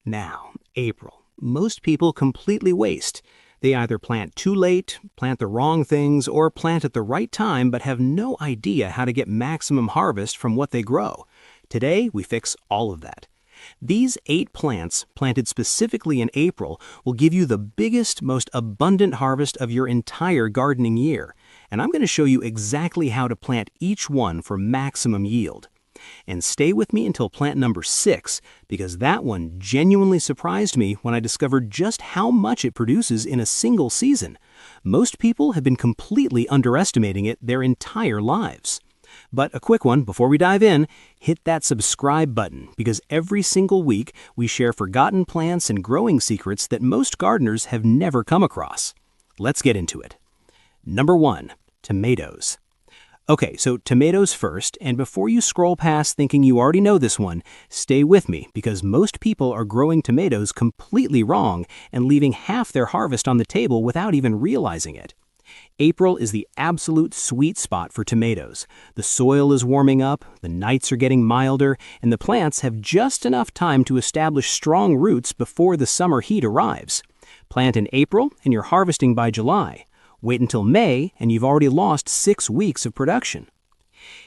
Now, April. Most people completely waste. They either plant too late, plant the wrong things, or plant at the right time but have no idea how to get maximum harvest from what they grow. Today, we fix all of that. These 8 plants, planted specifically in April, will give you the biggest, most abundant harvest of your entire gardening year. And I'm going to show you exactly how to plant each one for maximum yield. And stay with me until plant number 6, because that one genuinely surprised me when I discovered just how much it produces in a single season. Most people have been completely underestimating it their entire lives. But a quick one before we dive in, hit that subscribe button, because every single week we share forgotten plants and growing secrets that most gardeners have never come across. Let's get into it. Number 1, tomatoes. Okay, so tomatoes first, and before you scroll past thinking you already know this one, stay with me because most people are growing tomatoes completely wrong and leaving half their harvest on the table without even realizing it. April is the absolute sweet spot for tomatoes. The soil is warming up, the nights are getting milder, and the plants have just enough time to establish strong roots before the summer heat arrives. Plant in April and you're harvesting by July. Wait until May, and you've already lost 6 weeks of production.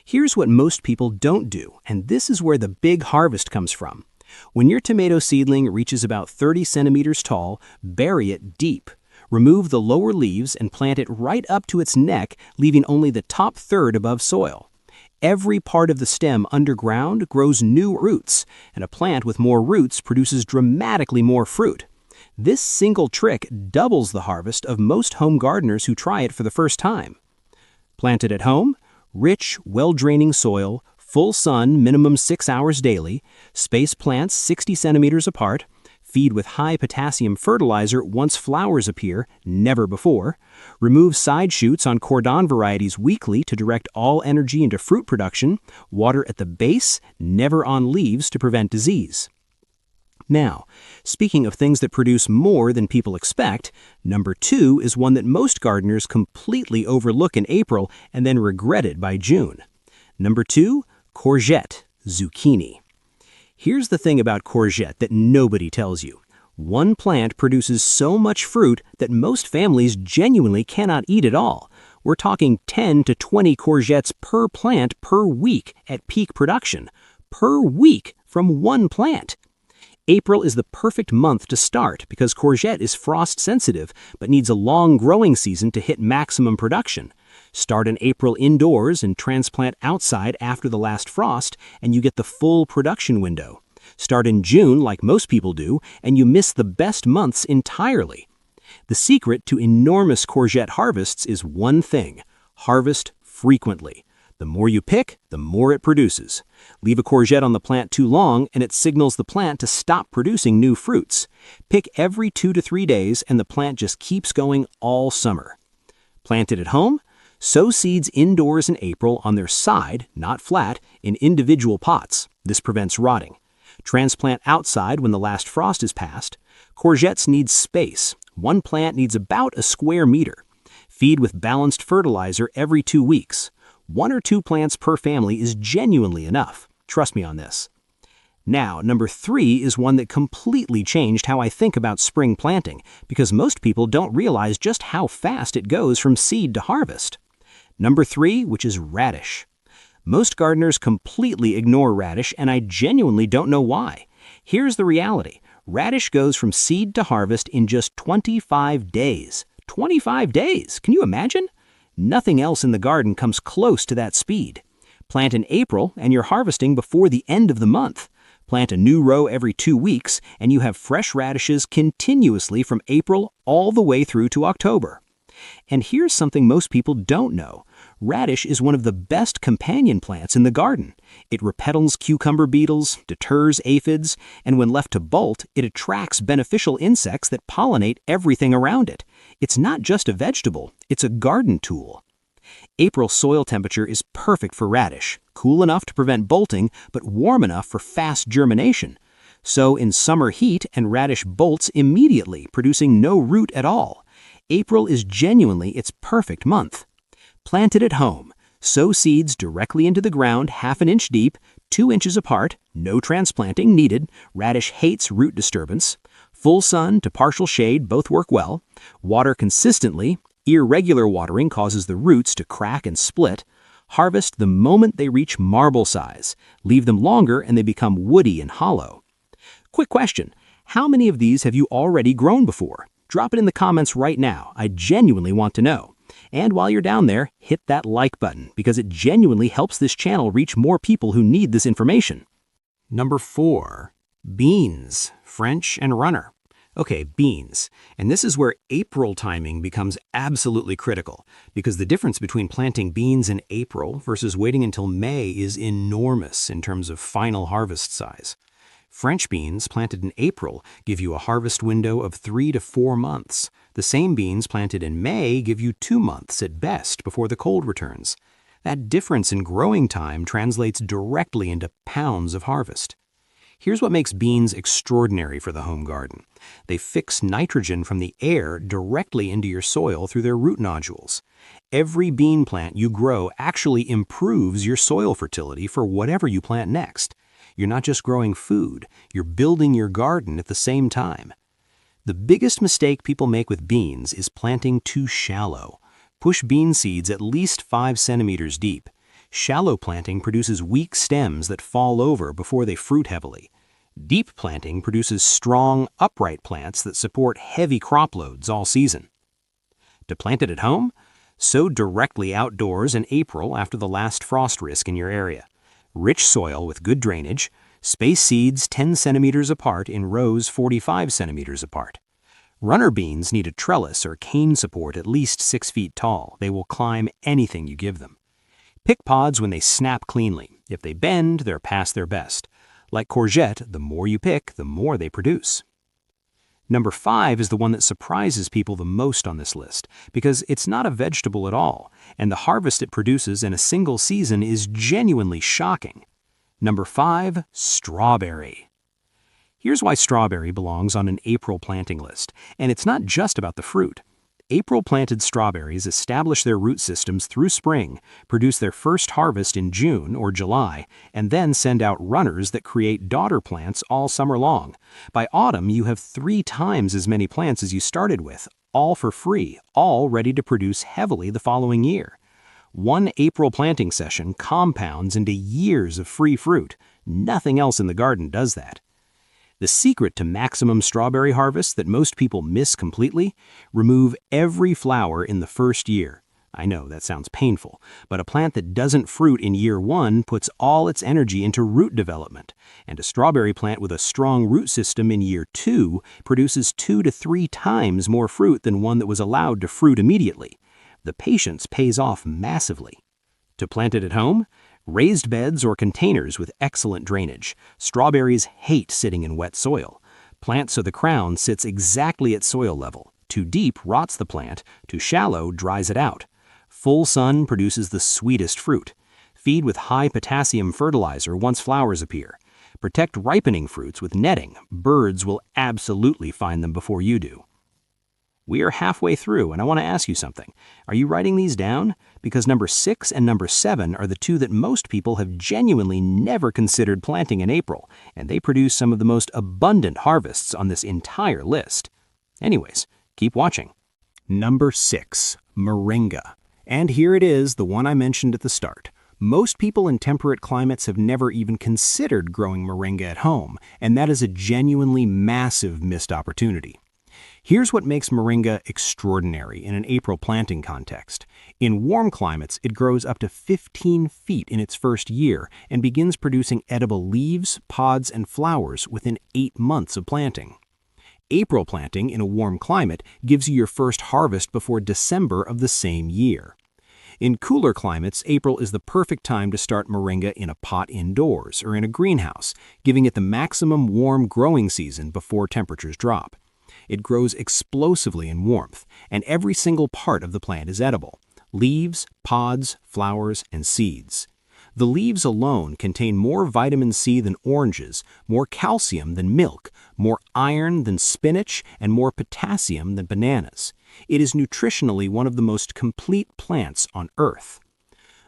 Here's what most people don't do, and this is where the big harvest comes from. When your tomato seedling reaches about 30 centimeters tall, bury it deep. Remove the lower leaves and plant it right up to its neck, leaving only the top third above soil. Every part of the stem underground grows new roots, and a plant with more roots produces dramatically more fruit. This single trick doubles the harvest of most home gardeners who try it for the first time. Planted at home, rich, well-draining soil, full sun minimum 6 hours daily, space plants 60 centimeters apart, feed with high potassium fertilizer once flowers appear, never before, remove side shoots on cordon varieties weekly to direct all energy into fruit production, water at the base, never on leaves to prevent disease. Now, speaking of things that produce more than people expect, number 2 is one that most gardeners completely overlook in April and then regret it by June. Number 2, courgette, zucchini. Here's the thing about courgette that nobody tells you. One plant produces so much fruit that most families genuinely cannot eat it all. We're talking 10 to 20 courgettes per plant per week at peak production. Per week from one plant. April is the perfect month to start because courgette is frost sensitive but needs a long growing season to hit maximum production. Start in April indoors and transplant outside after the last frost and you get the full production window. Start in June like most people do and you miss the best months entirely. The secret to enormous courgette harvests is one thing: harvest frequently. The more you pick, the more it produces. Leave a courgette on the plant too long and it signals the plant to stop producing new fruits. Pick every 2 to 3 days and the plant just keeps going all summer. Planted at home? Sow seeds indoors in April on their side, not flat, in individual pots. This prevents rotting. Transplant outside when the last frost is past. Courgettes need space. One plant needs about a square meter. Feed with balanced fertilizer every 2 weeks. 1 or 2 plants per family is genuinely enough. Trust me on this. Now, number 3 is one that completely changed how I think about spring planting, because most people don't realize just how fast it goes from seed to harvest. Number 3, which is radish. Most gardeners completely ignore radish, and I genuinely don't know why. Here's the reality. Radish goes from seed to harvest in just 25 days. 25 days! Can you imagine? Nothing else in the garden comes close to that speed. Plant in April and you're harvesting before the end of the month. Plant a new row every 2 weeks and you have fresh radishes continuously from April all the way through to October. And here's something most people don't know. Radish is one of the best companion plants in the garden. It repels cucumber beetles, deters aphids, and when left to bolt, it attracts beneficial insects that pollinate everything around it. It's not just a vegetable, it's a garden tool. April soil temperature is perfect for radish, cool enough to prevent bolting, but warm enough for fast germination. Sow in summer heat and radish bolts immediately, producing no root at all. April is genuinely its perfect month. Plant it at home. Sow seeds directly into the ground 1/2 inch deep, 2 inches apart, no transplanting needed, radish hates root disturbance. Full sun to partial shade both work well. Water consistently, irregular watering causes the roots to crack and split. Harvest the moment they reach marble size. Leave them longer and they become woody and hollow. Quick question, how many of these have you already grown before? Drop it in the comments right now, I genuinely want to know. And while you're down there, hit that like button because it genuinely helps this channel reach more people who need this information. Number 4. Beans, French and runner. Okay, beans. And this is where April timing becomes absolutely critical because the difference between planting beans in April versus waiting until May is enormous in terms of final harvest size. French beans planted in April give you a harvest window of 3 to 4 months. The same beans planted in May give you 2 months at best before the cold returns. That difference in growing time translates directly into pounds of harvest. Here's what makes beans extraordinary for the home garden. They fix nitrogen from the air directly into your soil through their root nodules. Every bean plant you grow actually improves your soil fertility for whatever you plant next. You're not just growing food, you're building your garden at the same time. The biggest mistake people make with beans is planting too shallow. Push bean seeds at least 5 centimeters deep. Shallow planting produces weak stems that fall over before they fruit heavily. Deep planting produces strong, upright plants that support heavy crop loads all season. To plant it at home? Sow directly outdoors in April after the last frost risk in your area. Rich soil with good drainage. Space seeds 10 centimeters apart in rows 45 centimeters apart. Runner beans need a trellis or cane support at least 6 feet tall. They will climb anything you give them. Pick pods when they snap cleanly. If they bend, they're past their best. Like courgette, the more you pick, the more they produce. Number 5 is the one that surprises people the most on this list because it's not a vegetable at all, and the harvest it produces in a single season is genuinely shocking. Number 5, strawberry. Here's why strawberry belongs on an April planting list, and it's not just about the fruit. April-planted strawberries establish their root systems through spring, produce their first harvest in June or July, and then send out runners that create daughter plants all summer long. By autumn, you have 3 times as many plants as you started with, all for free, all ready to produce heavily the following year. One April planting session compounds into years of free fruit. Nothing else in the garden does that. The secret to maximum strawberry harvest that most people miss completely? Remove every flower in the first year. I know that sounds painful, but a plant that doesn't fruit in year 1 puts all its energy into root development, and a strawberry plant with a strong root system in year 2 produces 2 to 3 times more fruit than one that was allowed to fruit immediately. The patience pays off massively. To plant it at home? Raised beds or containers with excellent drainage. Strawberries hate sitting in wet soil. Plant so the crown sits exactly at soil level. Too deep rots the plant, too shallow dries it out. Full sun produces the sweetest fruit. Feed with high potassium fertilizer once flowers appear. Protect ripening fruits with netting. Birds will absolutely find them before you do. We are halfway through, and I want to ask you something. Are you writing these down? Because number 6 and number 7 are the 2 that most people have genuinely never considered planting in April, and they produce some of the most abundant harvests on this entire list. Anyways, keep watching. Number 6, moringa. And here it is, the one I mentioned at the start. Most people in temperate climates have never even considered growing moringa at home, and that is a genuinely massive missed opportunity. Here's what makes moringa extraordinary in an April planting context. In warm climates, it grows up to 15 feet in its first year and begins producing edible leaves, pods, and flowers within 8 months of planting. April planting in a warm climate gives you your first harvest before December of the same year. In cooler climates, April is the perfect time to start moringa in a pot indoors or in a greenhouse, giving it the maximum warm growing season before temperatures drop. It grows explosively in warmth, and every single part of the plant is edible: leaves, pods, flowers, and seeds. The leaves alone contain more vitamin C than oranges, more calcium than milk, more iron than spinach, and more potassium than bananas. It is nutritionally one of the most complete plants on Earth.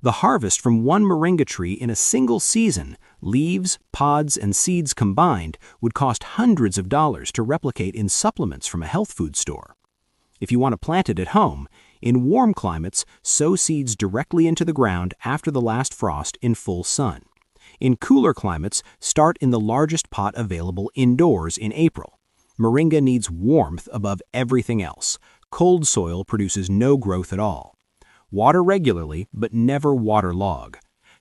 The harvest from one moringa tree in a single season, leaves, pods, and seeds combined, would cost hundreds of dollars to replicate in supplements from a health food store. If you want to plant it at home, in warm climates, sow seeds directly into the ground after the last frost in full sun. In cooler climates, start in the largest pot available indoors in April. Moringa needs warmth above everything else. Cold soil produces no growth at all. Water regularly, but never waterlog.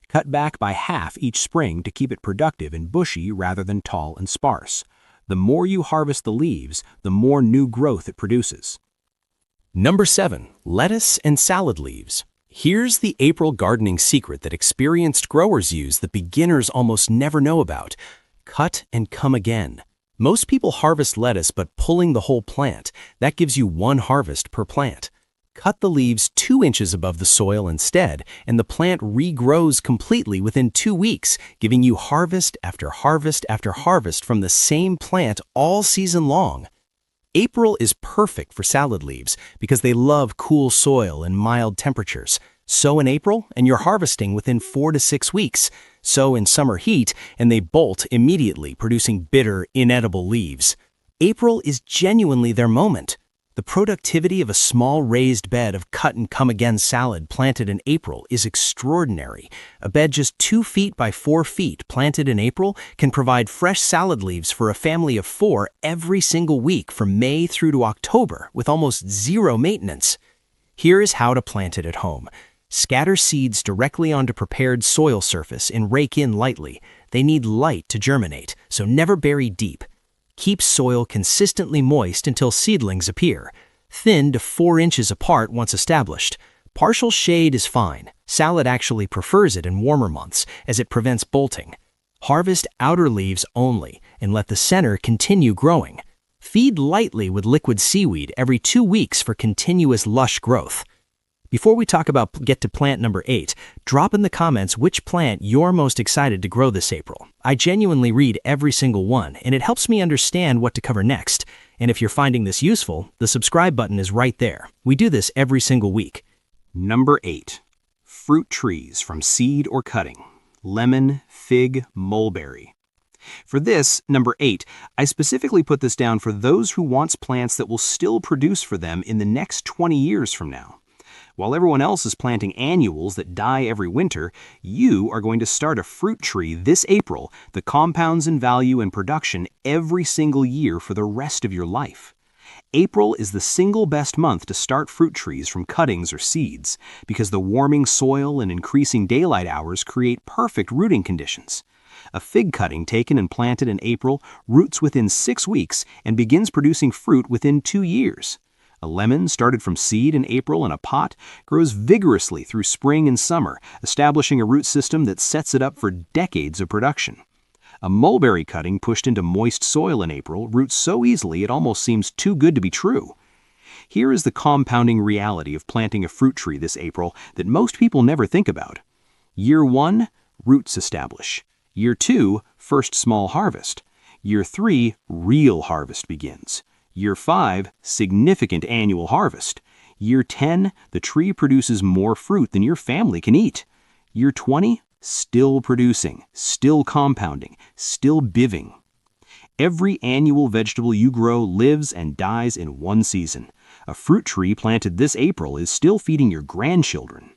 Cut back by half each spring to keep it productive and bushy rather than tall and sparse. The more you harvest the leaves, the more new growth it produces. Number 7. Lettuce and salad leaves. Here's the April gardening secret that experienced growers use that beginners almost never know about. Cut and come again. Most people harvest lettuce but pulling the whole plant. That gives you one harvest per plant. Cut the leaves 2 inches above the soil instead, and the plant regrows completely within 2 weeks, giving you harvest after harvest after harvest from the same plant all season long. April is perfect for salad leaves because they love cool soil and mild temperatures. Sow in April and you're harvesting within 4 to 6 weeks. Sow in summer heat and they bolt immediately, producing bitter, inedible leaves. April is genuinely their moment. The productivity of a small raised bed of cut-and-come-again salad planted in April is extraordinary. A bed just 2 feet by 4 feet planted in April can provide fresh salad leaves for a family of 4 every single week from May through to October with almost zero maintenance. Here is how to plant it at home. Scatter seeds directly onto prepared soil surface and rake in lightly. They need light to germinate, so never bury deep. Keep soil consistently moist until seedlings appear. Thin to 4 inches apart once established. Partial shade is fine. Salad actually prefers it in warmer months as it prevents bolting. Harvest outer leaves only and let the center continue growing. Feed lightly with liquid seaweed every 2 weeks for continuous lush growth. Before we talk about get to plant number 8, drop in the comments which plant you're most excited to grow this April. I genuinely read every single one, and it helps me understand what to cover next. And if you're finding this useful, the subscribe button is right there. We do this every single week. Number 8. Fruit trees from seed or cutting. Lemon, fig, mulberry. For this, number 8, I specifically put this down for those who want plants that will still produce for them in the next 20 years from now. While everyone else is planting annuals that die every winter, you are going to start a fruit tree this April that compounds in value and production every single year for the rest of your life. April is the single best month to start fruit trees from cuttings or seeds because the warming soil and increasing daylight hours create perfect rooting conditions. A fig cutting taken and planted in April roots within 6 weeks and begins producing fruit within 2 years. A lemon started from seed in April in a pot grows vigorously through spring and summer, establishing a root system that sets it up for decades of production. A mulberry cutting pushed into moist soil in April roots so easily it almost seems too good to be true. Here is the compounding reality of planting a fruit tree this April that most people never think about. Year 1, roots establish. Year 2, first small harvest. Year 3, real harvest begins. Year 5, significant annual harvest. Year 10, the tree produces more fruit than your family can eat. Year 20, still producing, still compounding, still biving. Every annual vegetable you grow lives and dies in one season. A fruit tree planted this April is still feeding your grandchildren.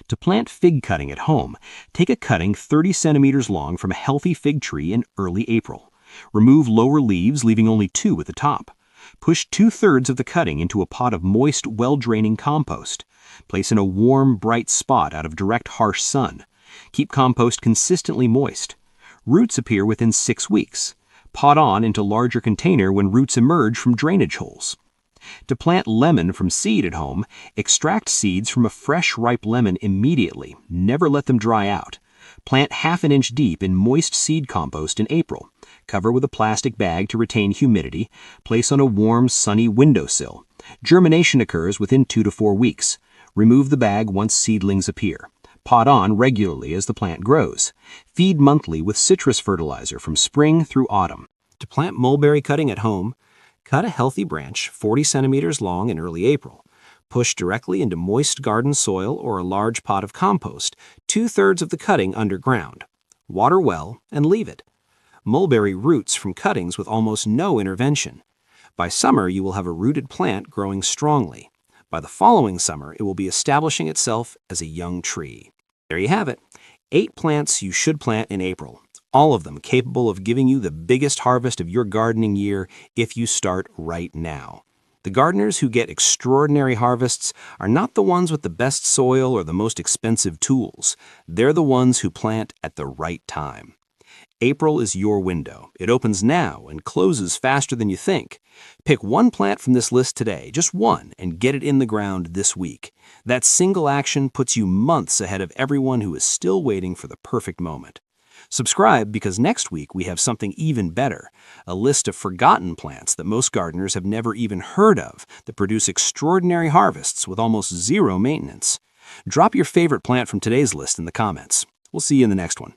To plant fig cutting at home, take a cutting 30 centimeters long from a healthy fig tree in early April. Remove lower leaves, leaving only 2 at the top. Push 2/3 of the cutting into a pot of moist, well-draining compost. Place in a warm, bright spot out of direct, harsh sun. Keep compost consistently moist. Roots appear within 6 weeks. Pot on into larger container when roots emerge from drainage holes. To plant lemon from seed at home, extract seeds from a fresh, ripe lemon immediately. Never let them dry out. Plant 1/2 inch deep in moist seed compost in April. Cover with a plastic bag to retain humidity. Place on a warm, sunny windowsill. Germination occurs within 2 to 4 weeks. Remove the bag once seedlings appear. Pot on regularly as the plant grows. Feed monthly with citrus fertilizer from spring through autumn. To plant mulberry cutting at home, cut a healthy branch 40 centimeters long in early April. Push directly into moist garden soil or a large pot of compost, 2/3 of the cutting underground. Water well and leave it. Mulberry roots from cuttings with almost no intervention. By summer, you will have a rooted plant growing strongly. By the following summer, it will be establishing itself as a young tree. There you have it. 8 plants you should plant in April, all of them capable of giving you the biggest harvest of your gardening year if you start right now. The gardeners who get extraordinary harvests are not the ones with the best soil or the most expensive tools. They're the ones who plant at the right time. April is your window. It opens now and closes faster than you think. Pick one plant from this list today, just one, and get it in the ground this week. That single action puts you months ahead of everyone who is still waiting for the perfect moment. Subscribe because next week we have something even better, a list of forgotten plants that most gardeners have never even heard of that produce extraordinary harvests with almost zero maintenance. Drop your favorite plant from today's list in the comments. We'll see you in the next one.